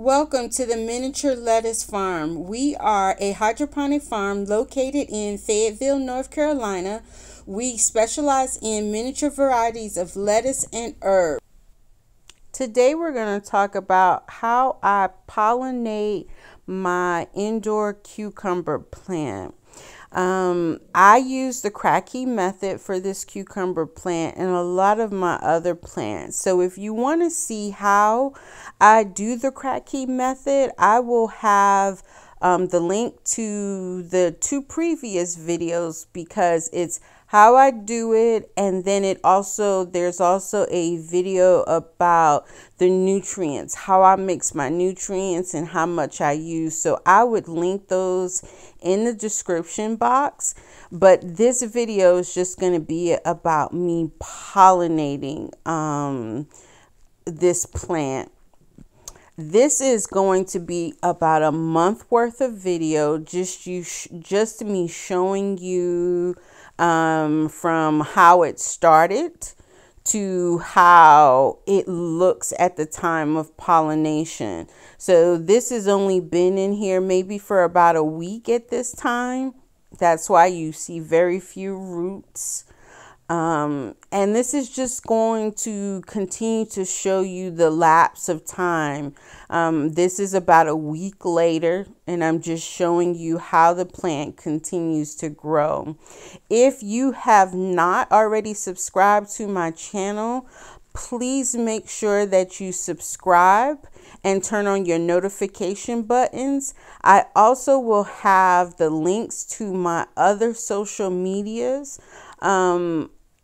Welcome to the Miniature Lettuce Farm. We are a hydroponic farm located in Fayetteville, North Carolina. We specialize in miniature varieties of lettuce and herbs. Today we're going to talk about how I pollinate my indoor cucumber plant. I use the Kratky Method for this cucumber plant and a lot of my other plants. So if you want to see how I do the Kratky Method, I will have the link to the two previous videos because it's how I do it, and then there's also a video about the nutrients, how I mix my nutrients and how much I use. So I would link those in the description box, but this video is just going to be about me pollinating this plant. This is going to be about a month worth of video, just me showing you from how it started to how it looks at the time of pollination. So this has only been in here maybe for about a week at this time. That's why you see very few roots. And this is just going to continue to show you the lapse of time. This is about a week later, and I'm just showing you how the plant continues to grow. If you have not already subscribed to my channel, please make sure that you subscribe and turn on your notification buttons. I also will have the links to my other social medias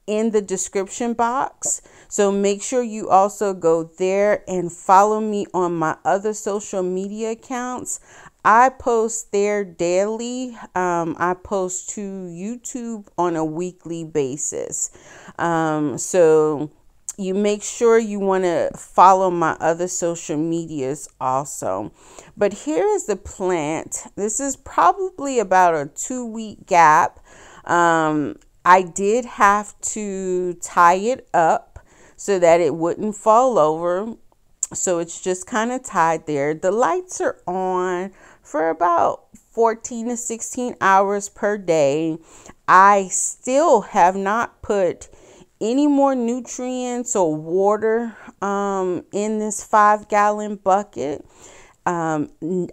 in the description box. So make sure you also go there and follow me on my other social media accounts. I post there daily. I post to YouTube on a weekly basis. So you make sure you want to follow my other social medias also. But here is the plant. This is probably about a 2-week gap. I did have to tie it up so that it wouldn't fall over. So it's just kind of tied there. The lights are on for about 14 to 16 hours per day. I still have not put any more nutrients or water in this 5-gallon bucket. I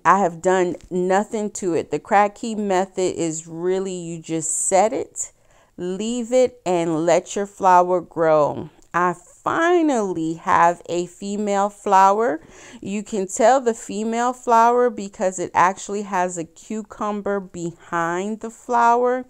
have done nothing to it. The Kratky Method is really, you just set it, leave it, and let your flower grow. I finally have a female flower. You can tell the female flower because it actually has a cucumber behind the flower.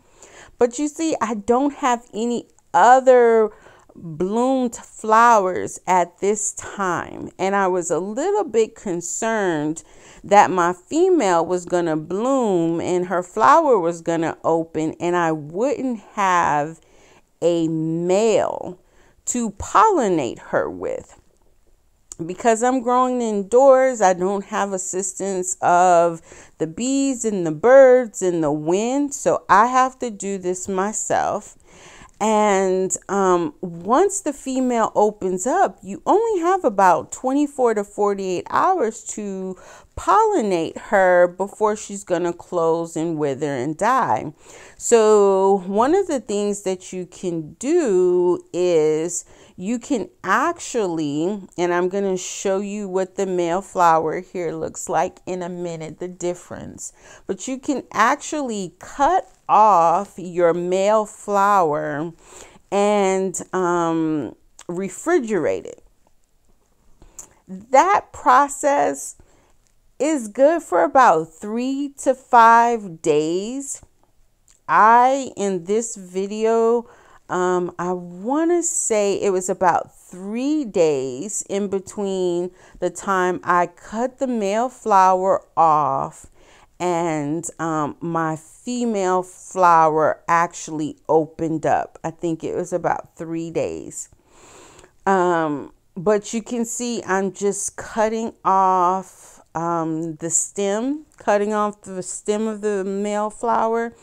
But you see, I don't have any other bloomed flowers at this time, and I was a little bit concerned that my female was going to bloom and her flower was going to open and I wouldn't have a male to pollinate her with. Because I'm growing indoors, I don't have assistance of the bees and the birds and the wind, so I have to do this myself. And once the female opens up, you only have about 24 to 48 hours to pollinate her before she's going to close and wither and die. So one of the things that you can do is you can actually, and I'm going to show you what the male flower here looks like in a minute, the difference, but you can actually cut off your male flower and refrigerate it. That process is good for about 3 to 5 days. In this video, I want to say it was about 3 days in between the time I cut the male flower off and my female flower actually opened up. I think it was about 3 days. But you can see I'm just cutting off the stem of the male flower,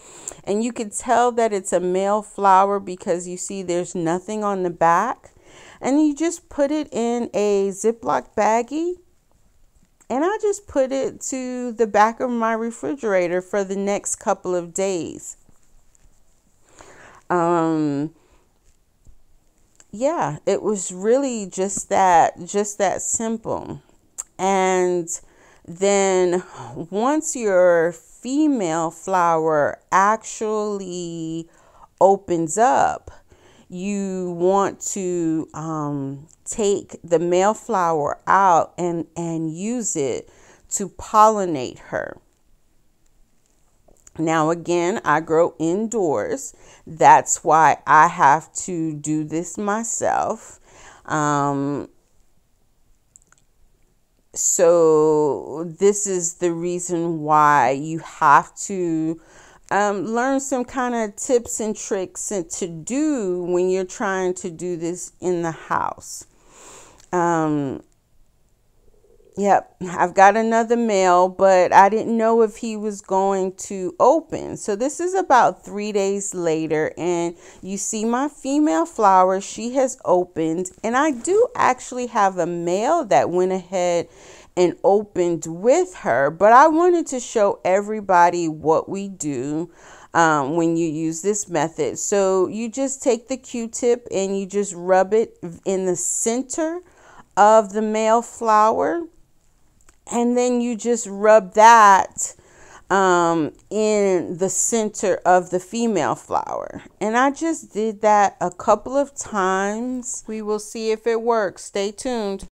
and you can tell that it's a male flower because you see there's nothing on the back, and you just put it in a Ziploc baggie and I just put it to the back of my refrigerator for the next couple of days. Yeah, it was really just that simple. And then once your female flower actually opens up, you want to take the male flower out and use it to pollinate her. Now, again, I grow indoors. That's why I have to do this myself. So this is the reason why you have to learn some kind of tips and tricks to do when you're trying to do this in the house. Yep, I've got another male, but I didn't know if he was going to open. So this is about 3 days later, and you see my female flower, she has opened, and I do actually have a male that went ahead and opened with her, but I wanted to show everybody what we do when you use this method. So you just take the Q-tip and you just rub it in the center of the male flower. And then you just rub that in the center of the female flower. And I just did that a couple of times. We will see if it works. Stay tuned.